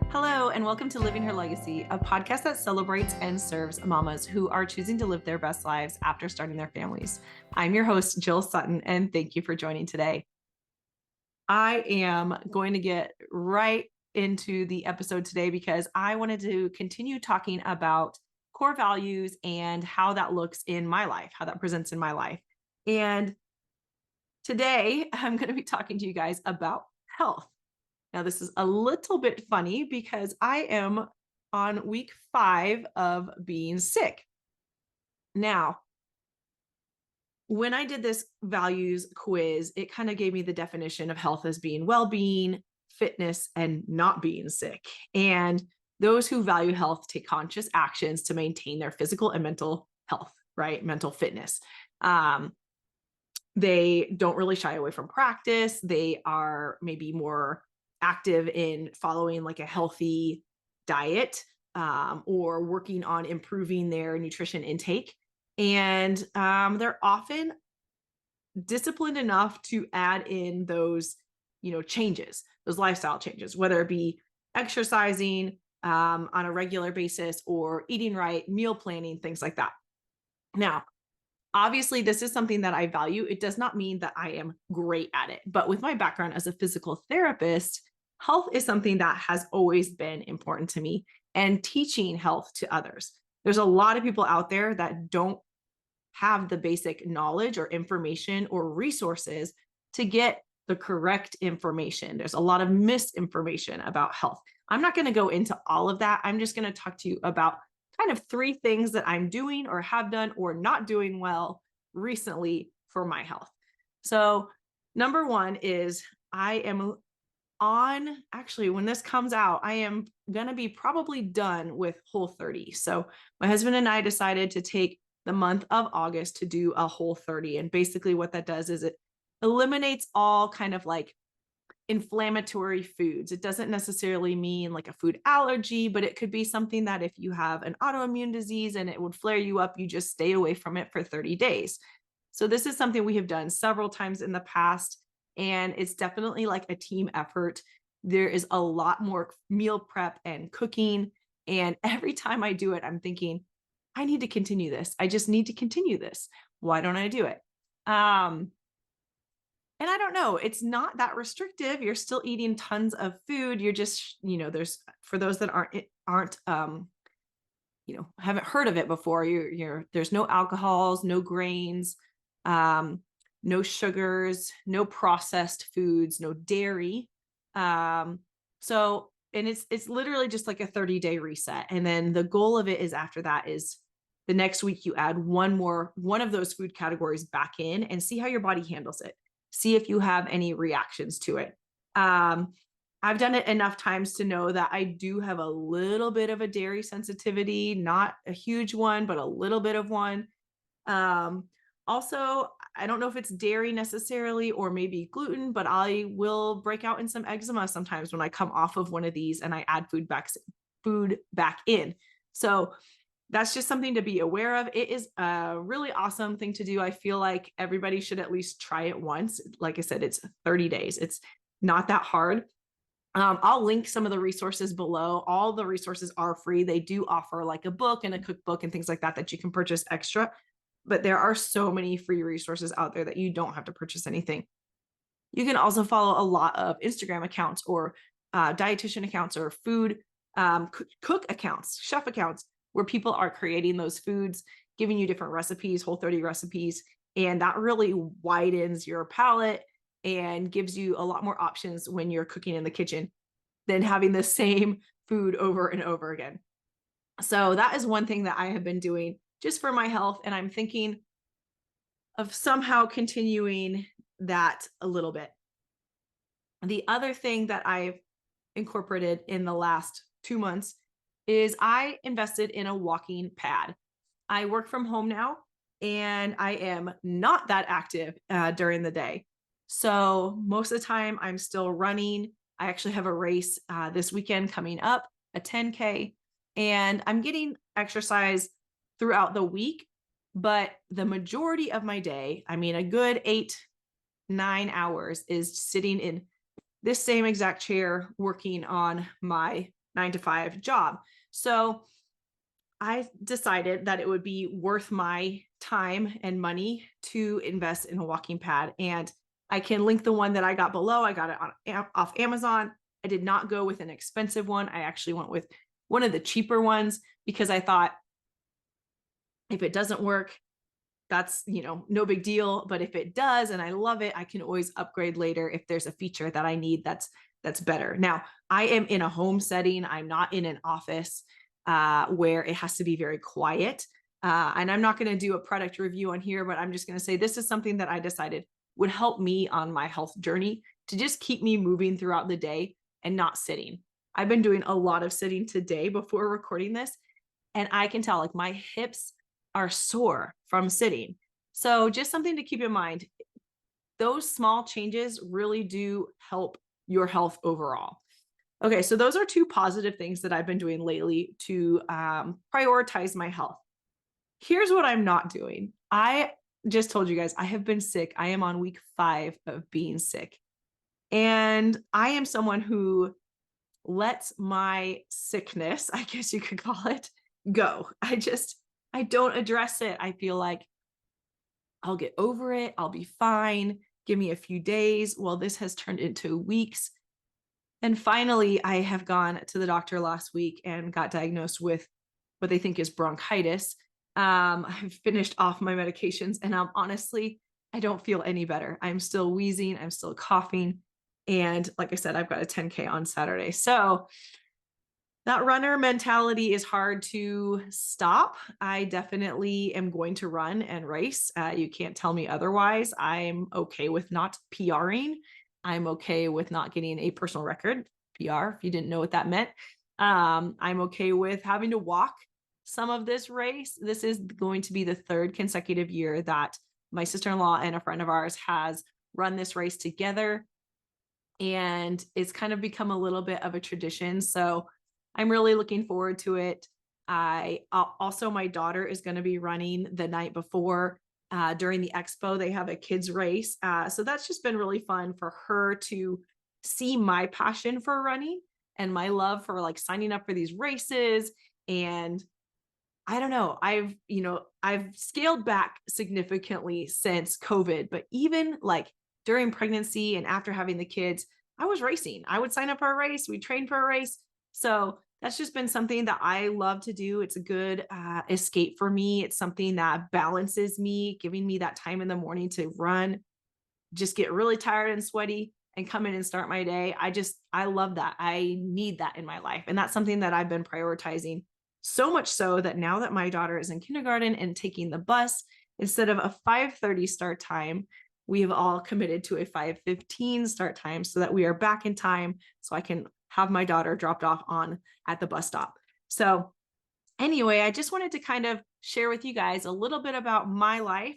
Hello, and welcome to Living Her Legacy, a podcast that celebrates and serves mamas who are choosing to live their best lives after starting their families. I'm your host, Jill Sutton, and thank you for joining today. I am going to get right into the episode today because I wanted to continue talking about core values and how that looks in my life, how that presents in my life. And today I'm going to be talking to you guys about health. Now, this is a little bit funny because I am on week 5 of being sick. Now, when I did this values quiz, it kind of gave me the definition of health as being well-being, fitness, and not being sick. And those who value health take conscious actions to maintain their physical and mental health, right? Mental fitness. They don't really shy away from practice. They are maybe more active in following like a healthy diet or working on improving their nutrition intake. And they're often disciplined enough to add in those, changes, those lifestyle changes, whether it be exercising on a regular basis or eating right, meal planning, things like that. Now, obviously, this is something that I value. It does not mean that I am great at it, but with my background as a physical therapist, health is something that has always been important to me, and teaching health to others. There's a lot of people out there that don't have the basic knowledge or information or resources to get the correct information. There's a lot of misinformation about health. I'm not going to go into all of that. I'm just going to talk to you about kind of 3 things that I'm doing or have done or not doing well recently for my health. So, number 1 is I am actually, when this comes out, I am going to be probably done with Whole30. So, my husband and I decided to take the month of August to do a Whole30. And basically, what that does is it eliminates all kind of like inflammatory foods. It doesn't necessarily mean like a food allergy, but it could be something that if you have an autoimmune disease and it would flare you up, you just stay away from it for 30 days. So this is something we have done several times in the past, and it's definitely like a team effort. There is a lot more meal prep and cooking, and every time I do it, I'm thinking, I need to continue this. I just need to continue this. Why don't I do it? And I don't know, it's not that restrictive. You're still eating tons of food. You're just, there's, for those that aren't haven't heard of it before, there's no alcohols, no grains, no sugars, no processed foods, no dairy. And it's literally just like a 30-day reset. And then the goal of it is after that is the next week you add one of those food categories back in and see how your body handles it. See if you have any reactions to it. I've done it enough times to know that I do have a little bit of a dairy sensitivity, not a huge one, but a little bit of one. Also, I don't know if it's dairy necessarily or maybe gluten, but I will break out in some eczema sometimes when I come off of one of these and I add food back in. So that's just something to be aware of. It is a really awesome thing to do. I feel like everybody should at least try it once. Like I said, it's 30 days. It's not that hard. I'll link some of the resources below. All the resources are free. They do offer like a book and a cookbook and things like that you can purchase extra. But there are so many free resources out there that you don't have to purchase anything. You can also follow a lot of Instagram accounts or dietitian accounts or food cook accounts, chef accounts, where people are creating those foods, giving you different recipes, Whole30 recipes, and that really widens your palate and gives you a lot more options when you're cooking in the kitchen than having the same food over and over again. So that is one thing that I have been doing just for my health, and I'm thinking of somehow continuing that a little bit. The other thing that I've incorporated in the last 2 months is I invested in a walking pad. I work from home now, and I am not that active during the day. So most of the time I'm still running. I actually have a race this weekend coming up, a 10K, and I'm getting exercise throughout the week, but the majority of my day, I mean, a good 8-9 hours is sitting in this same exact chair working on my 9 to 5 job. So I decided that it would be worth my time and money to invest in a walking pad. And I can link the one that I got below. I got it off Amazon. I did not go with an expensive one. I actually went with one of the cheaper ones because I thought if it doesn't work, that's, no big deal. But if it does and I love it, I can always upgrade later if there's a feature that I need that's better. Now, I am in a home setting. I'm not in an office where it has to be very quiet. And I'm not going to do a product review on here, but I'm just going to say this is something that I decided would help me on my health journey to just keep me moving throughout the day and not sitting. I've been doing a lot of sitting today before recording this, and I can tell like my hips are sore from sitting. So just something to keep in mind. Those small changes really do help your health overall. Okay, so those are two positive things that I've been doing lately to prioritize my health. Here's what I'm not doing. I just told you guys I have been sick. I am on week 5 of being sick. And I am someone who lets my sickness, I guess you could call it, go. I don't address it. I feel like I'll get over it. I'll be fine. Give me a few days. Well, this has turned into weeks. And finally, I have gone to the doctor last week and got diagnosed with what they think is bronchitis. I've finished off my medications and I don't feel any better. I'm still wheezing. I'm still coughing. And like I said, I've got a 10K on Saturday. So that runner mentality is hard to stop. I definitely am going to run and race. You can't tell me otherwise. I'm okay with not PRing. I'm okay with not getting a personal record, PR, if you didn't know what that meant. I'm okay with having to walk some of this race. This is going to be the 3rd consecutive year that my sister-in-law and a friend of ours has run this race together. And it's kind of become a little bit of a tradition. So I'm really looking forward to it. Also, my daughter is going to be running the night before during the expo. They have a kids race. So that's just been really fun for her to see my passion for running and my love for like signing up for these races. And I don't know, I've scaled back significantly since COVID, but even like during pregnancy and after having the kids, I was racing. I would sign up for a race. We'd train for a race. So that's just been something that I love to do. It's a good escape for me. It's something that balances me, giving me that time in the morning to run, just get really tired and sweaty and come in and start my day. I love that. I need that in my life. And that's something that I've been prioritizing, so much so that now that my daughter is in kindergarten and taking the bus, instead of a 5:30 start time, we have all committed to a 5:15 start time so that we are back in time so I can have my daughter dropped off at the bus stop. So anyway, I just wanted to kind of share with you guys a little bit about my life,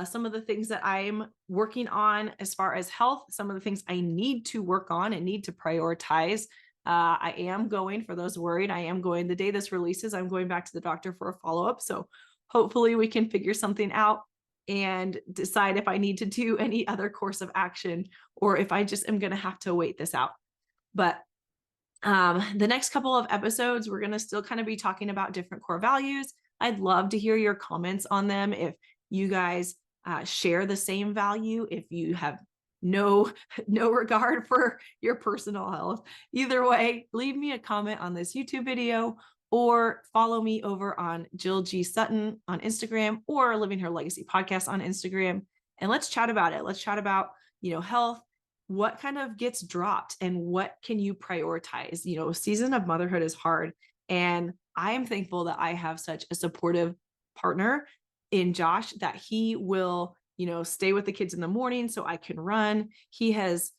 some of the things that I'm working on as far as health, some of the things I need to work on and need to prioritize. I am going, for those worried, I am going the day this releases, I'm going back to the doctor for a follow-up. So hopefully we can figure something out and decide if I need to do any other course of action or if I just am going to have to wait this out. But the next couple of episodes, we're going to still kind of be talking about different core values. I'd love to hear your comments on them. If you guys share the same value, if you have no regard for your personal health, either way, leave me a comment on this YouTube video or follow me over on Jill G. Sutton on Instagram or Living Her Legacy podcast on Instagram. And let's chat about it. Let's chat about, health, what kind of gets dropped and what can you prioritize? Season of motherhood is hard. And I am thankful that I have such a supportive partner in Josh that he will, stay with the kids in the morning so I can run. He has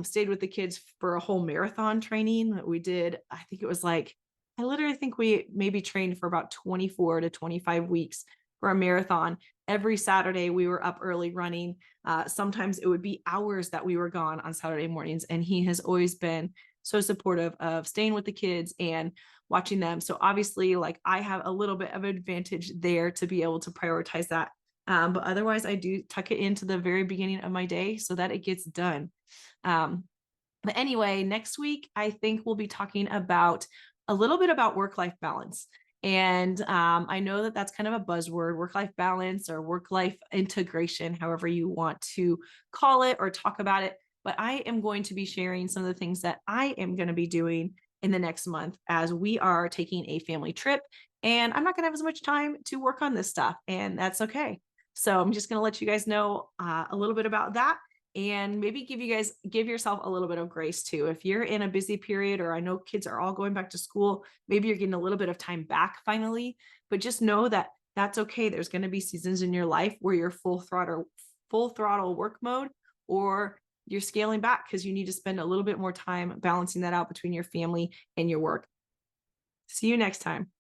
stayed with the kids for a whole marathon training that we did. I think it was like, I literally think we maybe trained for about 24 to 25 weeks for a marathon. Every Saturday we were up early running. Sometimes it would be hours that we were gone on Saturday mornings. And he has always been so supportive of staying with the kids and watching them. So obviously, like, I have a little bit of advantage there to be able to prioritize that. But otherwise I do tuck it into the very beginning of my day so that it gets done. But anyway, next week, I think we'll be talking about a little bit about work life balance. And I know that that's kind of a buzzword, work life balance or work life integration, however you want to call it or talk about it. But I am going to be sharing some of the things that I am going to be doing in the next month as we are taking a family trip. And I'm not going to have as much time to work on this stuff, and that's okay. So I'm just going to let you guys know a little bit about that, and maybe give yourself a little bit of grace too. If you're in a busy period, or I know kids are all going back to school, maybe you're getting a little bit of time back finally, but just know that that's okay. There's going to be seasons in your life where you're full throttle work mode, or you're scaling back because you need to spend a little bit more time balancing that out between your family and your work. See you next time.